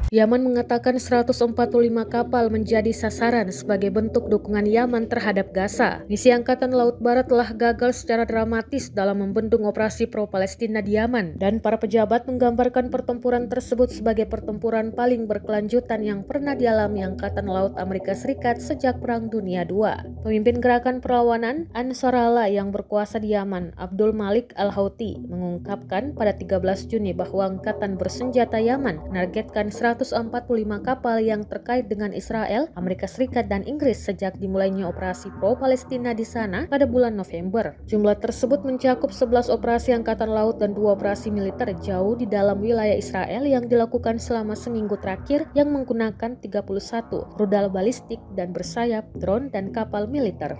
Yaman mengatakan 145 kapal menjadi sasaran sebagai bentuk dukungan Yaman terhadap Gaza. Misi Angkatan Laut Barat telah gagal secara dramatis dalam membendung operasi pro-Palestina di Yaman, dan para pejabat menggambarkan pertempuran tersebut sebagai pertempuran paling berkelanjutan yang pernah dialami Angkatan Laut Amerika Serikat sejak Perang Dunia II. Pemimpin gerakan perlawanan Ansarallah yang berkuasa di Yaman, Abdul Malik Al-Houthi, mengungkapkan pada 13 Juni bahwa Angkatan Bersenjata Yaman menargetkan 145 kapal yang terkait dengan Israel, Amerika Serikat, dan Inggris sejak dimulainya operasi pro-Palestina di sana pada bulan November. Jumlah tersebut mencakup 11 operasi Angkatan Laut dan 2 operasi militer jauh di dalam wilayah Israel yang dilakukan selama seminggu terakhir yang menggunakan 31 rudal balistik dan bersayap, drone, dan kapal militer.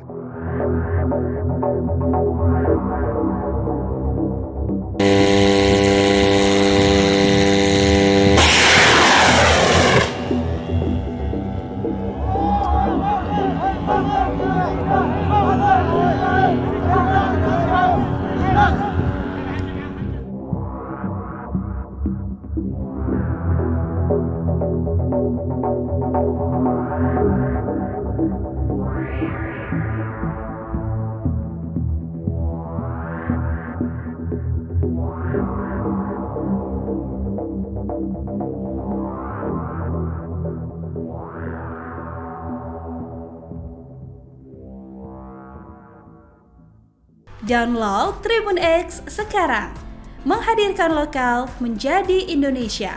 Download Tribun X sekarang, menghadirkan lokal menjadi Indonesia.